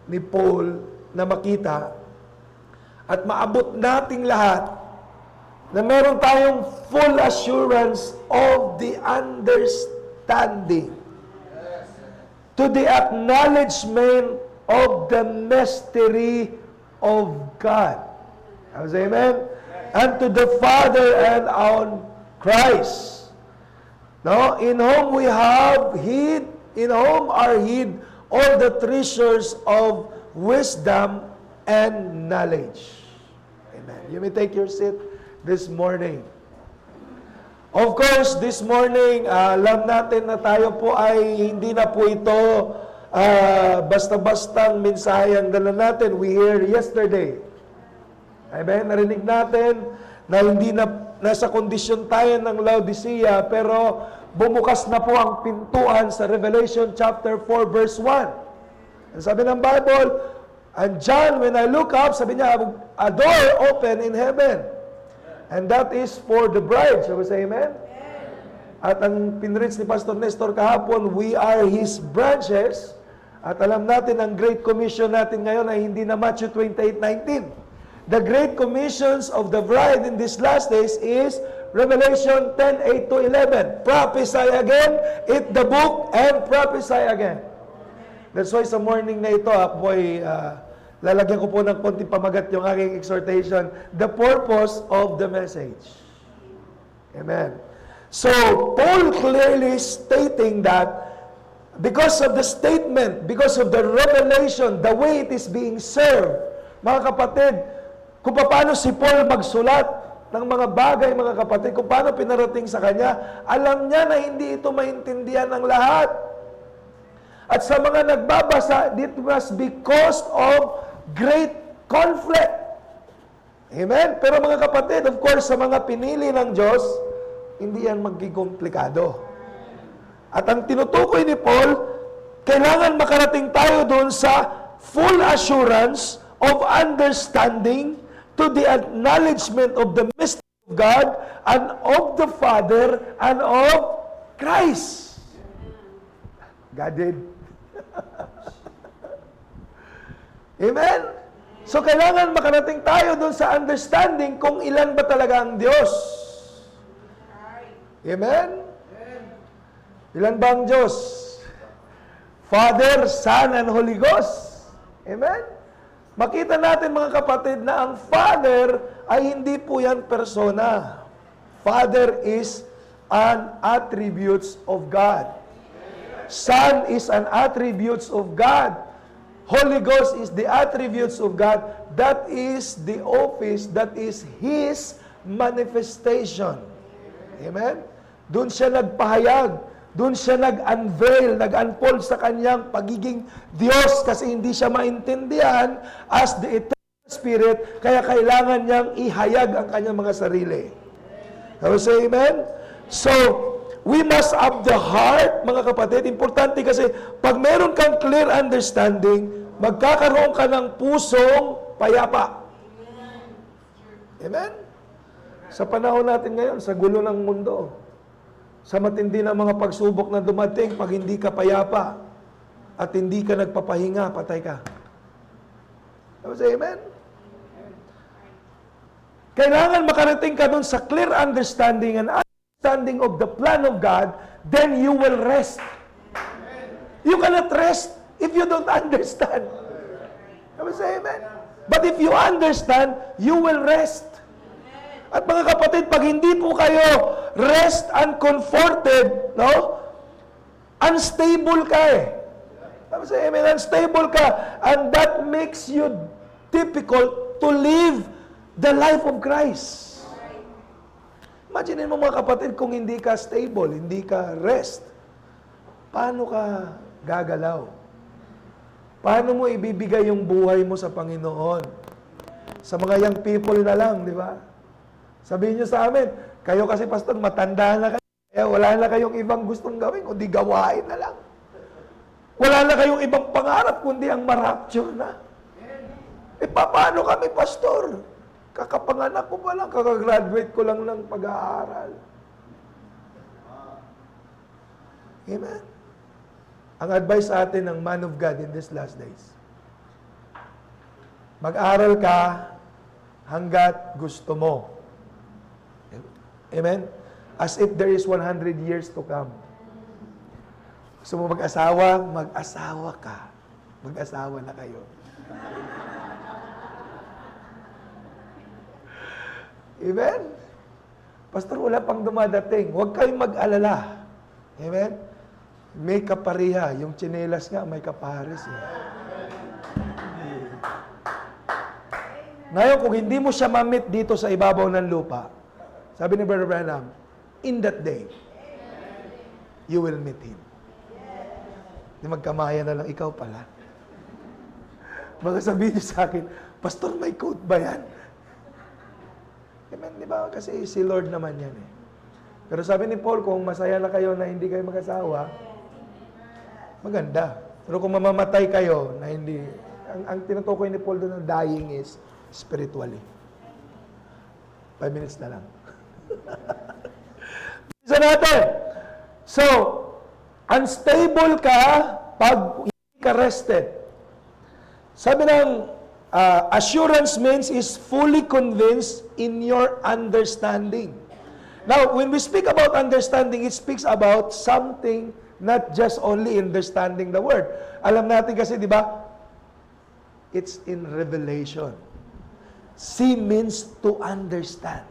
ni Paul na makita at maabot nating lahat na meron tayong full assurance of the understanding to the acknowledgement of the mystery of God. Amen? And to the Father and on Christ. No? In whom we have hid, in whom are hid all the treasures of wisdom and knowledge. Amen. You may take your seat this morning. Of course, this morning, alam natin na tayo po ay hindi na po ito basta-bastang mensahe ang dala natin. We heard yesterday. Amen? Narinig natin na hindi na nasa kondisyon tayo ng Laodicea, pero bumukas na po ang pintuan sa Revelation chapter 4 verse 1. And sabi ng Bible, and John, when I look up, sabi niya, a door open in heaven. And that is for the bride. Shall we say amen? At ang pinreach ni Pastor Nestor kahapon, we are His branches. At alam natin, ang Great Commission natin ngayon ay hindi na Matthew 28:19. The Great Commissions of the bride in these last days is Revelation 10:8-11. Prophesy again, eat the book, and prophesy again. That's why sa morning na ito, ako ay lalagyan ko po ng konting pamagat yung aking exhortation, the purpose of the message. Amen. So, Paul clearly stating that because of the statement, because of the revelation, the way it is being served, mga kapatid, kung paano si Paul magsulat ng mga bagay, mga kapatid, kung paano pinarating sa kanya, alam niya na hindi ito maintindihan ng lahat. At sa mga nagbabasa, it must be cause of great conflict. Amen? Pero mga kapatid, of course, sa mga pinili ng Diyos, hindi yan magkikomplikado. At ang tinutukoy ni Paul, kailangan makarating tayo doon sa full assurance of understanding to the acknowledgement of the mystery of God and of the Father and of Christ. God did. Amen? So, kailangan makarating tayo doon sa understanding kung ilan ba talaga ang Diyos. Amen? Ilan ba ang Diyos? Father, Son, and Holy Ghost. Amen? Makita natin mga kapatid na ang Father ay hindi po yan persona. Father is an attributes of God. Son is an attributes of God. Holy Ghost is the attributes of God. That is the office, that is His manifestation. Amen? Doon siya nagpahayag. Doon siya nag-unveil, nag-unfold sa kanyang pagiging Diyos kasi hindi siya maintindihan as the eternal Spirit, kaya kailangan niyang ihayag ang kanyang mga sarili. Can we say amen? So, we must have the heart, mga kapatid. Importante kasi, pag meron kang clear understanding, magkakaroon ka ng pusong payapa. Amen? Sa panahon natin ngayon, sa gulo ng mundo, sa matindi ng mga pagsubok na dumating, pag hindi ka payapa at hindi ka nagpapahinga, patay ka. Say amen? Kailangan makarating ka dun sa clear understanding and understanding of the plan of God, then you will rest. You cannot rest if you don't understand. Say amen? But if you understand, you will rest. At mga kapatid, pag hindi po kayo rest and comforted, no? Unstable ka eh. Say amen? Unstable ka. And that makes you difficult to live the life of Christ. Imagine mo mga kapatid, kung hindi ka stable, hindi ka rest, paano ka gagalaw? Paano mo ibibigay yung buhay mo sa Panginoon? Sa mga young people na lang, di ba? Sabihin nyo sa amin, kayo kasi pastor, matanda na kayo, kaya wala na kayong ibang gustong gawin, kundi gawain na lang. Wala na kayong ibang pangarap, kundi ang marapture na. Paano kami, pastor? Kakapanganak ko pa lang, kakagraduate ko lang ng pag-aaral. Amen? Ang advice sa atin ng man of God in these last days, mag-aral ka hanggat gusto mo. Amen? As if there is 100 years to come. Gusto mo mag-asawa? Mag-asawa ka. Mag-asawa na kayo. Amen? Pastor, wala pang dumadating. Huwag kayong mag-alala. Amen? May kapariha. Yung tsinelas nga, may kapares. Ngayon, kung hindi mo siya mamit dito sa ibabaw ng lupa, sabi ni Brother Branham, in that day, you will meet Him. Di magkamaya na lang, ikaw pala. Baka sabihin niyo sa akin, Pastor, may quote ba yan? Amen, di ba? Kasi si Lord naman yan eh. Pero sabi ni Paul, kung masaya na kayo na hindi kayo mag-asawa, maganda. Pero kung mamamatay kayo na hindi, ang tinutukoy ni Paul doon na dying is spiritually. 5 minutes na lang. Isa natin. So, unstable ka pag hindi ka rested. Sabi ng assurance means is fully convinced in your understanding. Now, when we speak about understanding, it speaks about something not just only understanding the word. Alam natin kasi, di ba? It's in revelation. See means to understand.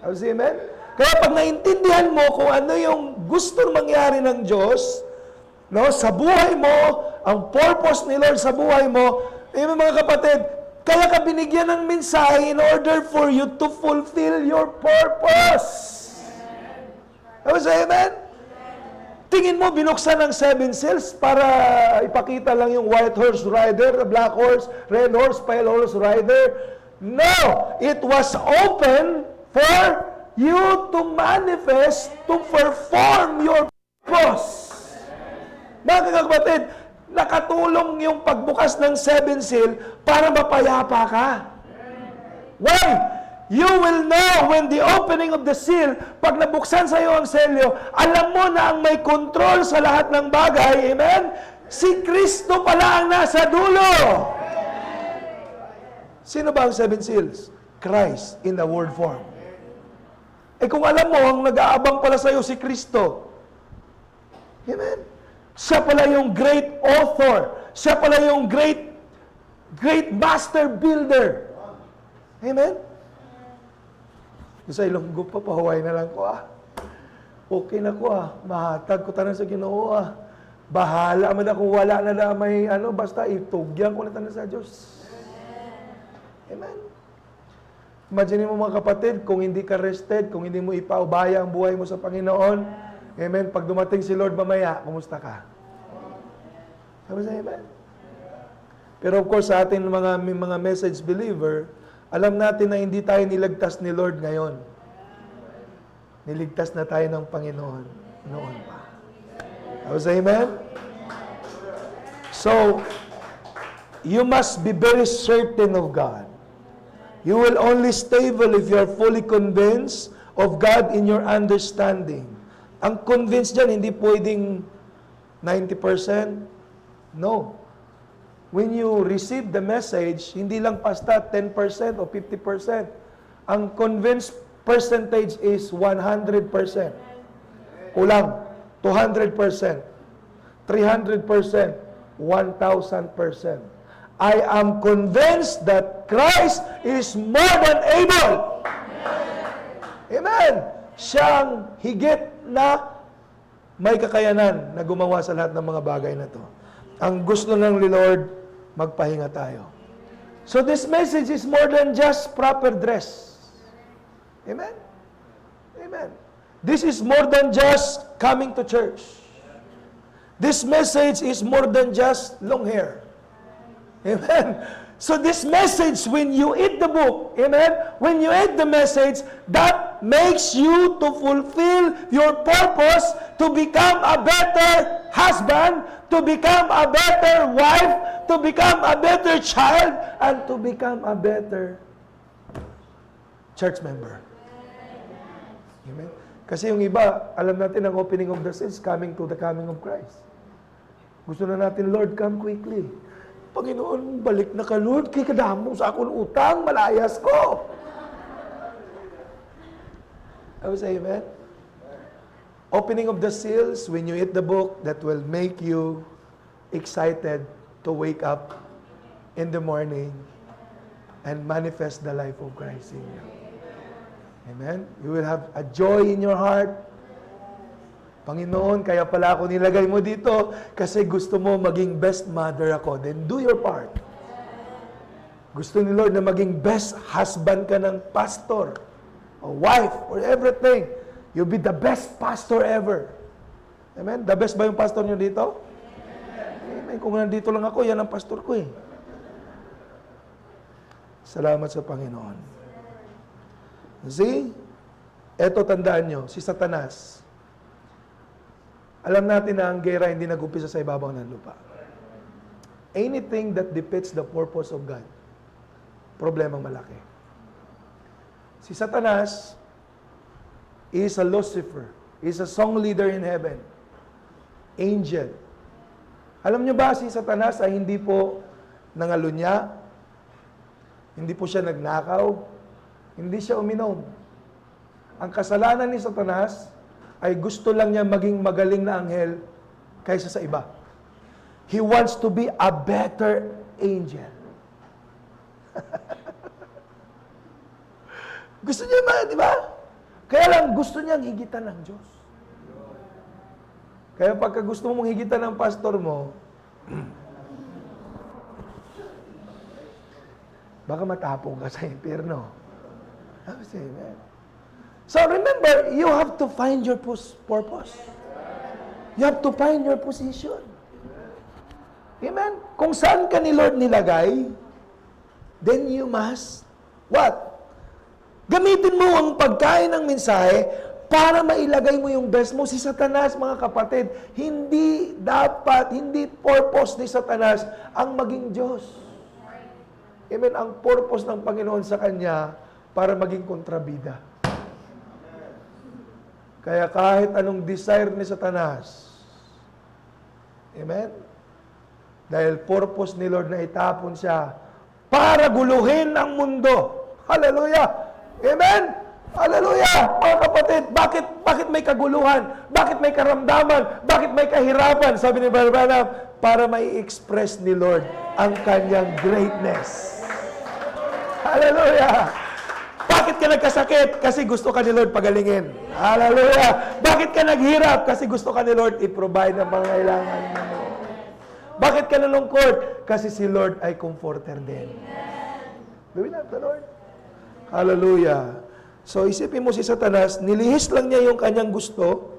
Amen? Kaya pag naintindihan mo kung ano yung gusto mangyari ng Diyos, no, sa buhay mo, ang purpose ni Lord sa buhay mo, mga kapatid, kaya ka binigyan ng mensahe in order for you to fulfill your purpose. Amen? Tingin mo, binuksan ng 7 seals para ipakita lang yung white horse rider, black horse, red horse, pale horse rider. No! It was open for you to manifest, to perform your purpose. Mga kapatid, nakatulong yung pagbukas ng 7 seal para mapayapa ka. Why? You will know when the opening of the seal, pag nabuksan sa iyo ang selyo, alam mo na ang may control sa lahat ng bagay, amen? Si Kristo pala ang nasa dulo. Sino ba ang 7 seals? Christ in the word form. Eh kung alam mo, ang nag-aabang pala sa iyo si Kristo. Amen? Siya pala yung great author. Siya pala yung great master builder. Amen? Sa Ilonggo pa, pahuway na lang ko Okay na ko mahatag ko tanan sa Ginoo Bahala man ako, wala na na may basta itugyan ko na tanan sa Diyos. Amen? Imagine mo mga kapatid, kung hindi ka rested, kung hindi mo ipaubaya ang buhay mo sa Panginoon, amen, pag dumating si Lord mamaya, kumusta ka? Sabi sa amen? Pero of course, sa ating mga message believer, alam natin na hindi tayo niligtas ni Lord ngayon. Niligtas na tayo ng Panginoon noon pa. Sabi sa amen? So, you must be very certain of God. You will only stable if you are fully convinced of God in your understanding. Ang convinced dyan, hindi pwedeng 90%. No. When you receive the message, hindi lang basta 10% o 50%. Ang convinced percentage is 100%. Kulang. 200%. 300%. 1,000%. I am convinced that Christ is more than able. Amen. Siyang higit na may kakayanan na gumawa sa lahat ng mga bagay na to. Ang gusto ng Lord, magpahinga tayo. So this message is more than just proper dress. Amen? Amen. This is more than just coming to church. This message is more than just long hair. Amen. So this message, when you eat the book, amen, when you eat the message, that makes you to fulfill your purpose to become a better husband, to become a better wife, to become a better child, and to become a better church member. Amen. Kasi yung iba, alam natin ang opening of the seals, coming to the coming of Christ. Gusto na natin, Lord, come quickly. Panginoon, balik na ka, Lord. Kay kadamo sa akong utang, malayas ko. I will say, amen? Opening of the seals, when you eat the book, that will make you excited to wake up in the morning and manifest the life of Christ in you. Amen? You will have a joy in your heart. Panginoon, kaya pala ako nilagay mo dito kasi gusto mo maging best mother ako. Then do your part. Gusto ni Lord na maging best husband ka ng pastor, a wife, or everything. You'll be the best pastor ever. Amen? The best ba yung pastor nyo dito? Amen. Kung nandito lang ako, yan ang pastor ko eh. Salamat sa Panginoon. See? Eto tandaan nyo, si Satanas. Alam natin na ang gera hindi nag-umpisa sa ibabaw ng lupa. Anything that defeats the purpose of God, problemang malaki. Si Satanas is a Lucifer, is a song leader in heaven, angel. Alam nyo ba, si Satanas ay hindi po nangalunya, hindi po siya nagnakaw, hindi siya uminom. Ang kasalanan ni Satanas ay gusto lang niya maging magaling na anghel kaysa sa iba. He wants to be a better angel. Gusto niya, di ba? Kaya lang gusto niyang higitan ng Diyos. Kaya pagka gusto mong higitan ng pastor mo, baka matapong ka sa impyerno. Amen. So remember, you have to find your purpose. You have to find your position. Amen? Kung saan ka ni Lord nilagay, then you must, what? Gamitin mo ang pagkain ng mensahe para mailagay mo yung best mo. Si Satanas, mga kapatid, hindi dapat, hindi purpose ni Satanas ang maging Diyos. Amen? Ang purpose ng Panginoon sa kanya para maging kontrabida. Kaya kahit anong desire ni Satanas, amen? Dahil purpose ni Lord na itapon siya para guluhin ang mundo. Hallelujah! Amen? Hallelujah! Mga kapatid, bakit may kaguluhan? Bakit may karamdaman? Bakit may kahirapan? Sabi ni Brother Branham, para may express ni Lord ang kanyang greatness. Hallelujah! Bakit ka nagkasakit? Kasi gusto ka ni Lord pagalingin. Hallelujah! Bakit ka naghirap? Kasi gusto ka ni Lord i-provide ang pangailangan mo. Bakit ka nalungkot? Kasi si Lord ay comforter din. Do we love the Lord? Hallelujah! So isipin mo si Satanas, nilihis lang niya yung kanyang gusto.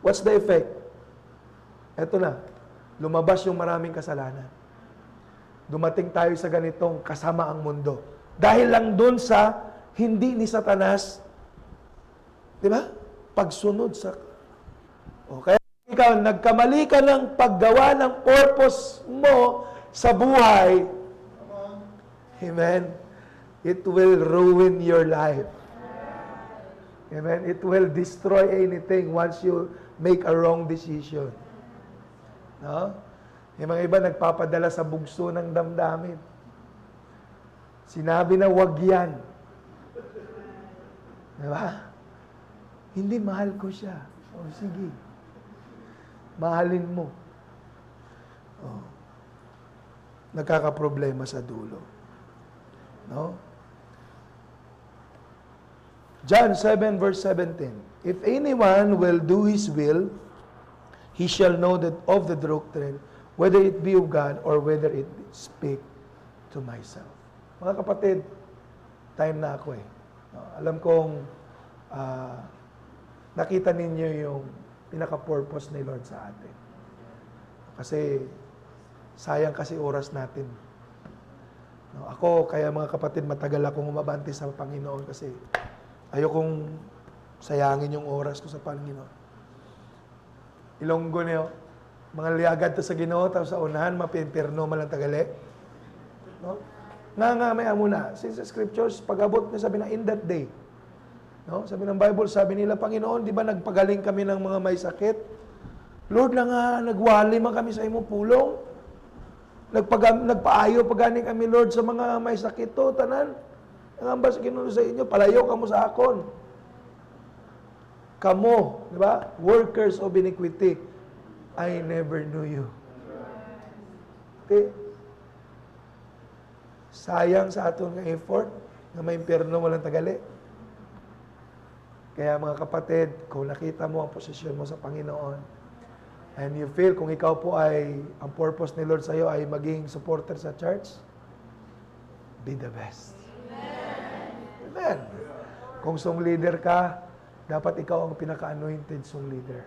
What's the effect? Eto na, lumabas yung maraming kasalanan. Dumating tayo sa ganitong kasama ang mundo. Dahil lang dun sa hindi ni Satanas, di ba? Pagsunod sa... Okay? Ikaw, nagkamali ka ng paggawa ng purpose mo sa buhay. Amen? It will ruin your life. Amen? It will destroy anything once you make a wrong decision. No? Yung mga iba nagpapadala sa bugso ng damdamin. Sinabi na wag yan. Diba? Hindi, mahal ko siya. O sige. Mahalin mo. O. Nagkakaproblema sa dulo. No? John 7 verse 17. If anyone will do his will, he shall know that of the doctrine, whether it be of God or whether it speak to myself. Mga kapatid, time na ako eh. No, alam kong nakita ninyo yung pinaka-purpose ni Lord sa atin. Kasi sayang kasi oras natin. No, ako, kaya mga kapatid, matagal akong umabante sa Panginoon kasi ayokong sayangin yung oras ko sa Panginoon. Ilonggo niyo, mga liagad to sa Ginoo, tapos sa unahan, mapimpirno malang tagali. No? Nga may amuna. Since the scriptures, pag-abot niya, sabi na, in that day. No? Sabi ng Bible, sabi nila, Panginoon, di ba nagpagaling kami ng mga may sakit? Lord, na nga, nagwali man kami sa imong pulong. Nagpaayo pagani kami, Lord, sa mga may sakit to, tanan. Ang ambas Ginoo sa inyo, palayo kamo sa akon. Kamo, di ba? Workers of iniquity, I never knew you. Okay? Sayang sa aton nga effort, na may impyerno walang tagali. Kaya mga kapatid, kung nakita mo ang posisyon mo sa Panginoon, and you feel kung ikaw po ay, ang purpose ni Lord sa iyo ay maging supporter sa church, be the best. Amen. Kung song leader ka, dapat ikaw ang pinaka-anointed song leader.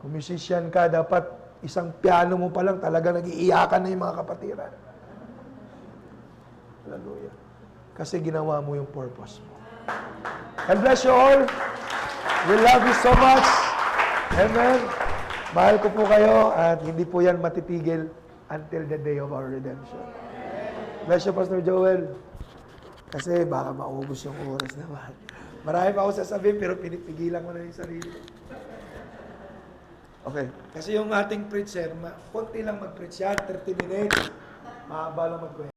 Kung musician ka, dapat isang piano mo pa lang talaga nag-iiyakan na yung mga kapatiran. Hallelujah. Kasi ginawa mo yung purpose mo. God bless you all. We love you so much. Amen. Mahal ko po kayo at hindi po yan matitigil until the day of our redemption. Bless you, Pastor Joel. Kasi baka maubos yung oras naman. Marami pa ako sasabihin pero pinipigilan ko na yung sarili. Okay. Kasi yung ating preacher, konti lang mag-preach yan, 30 minutes. Mahaba lang mag-preach.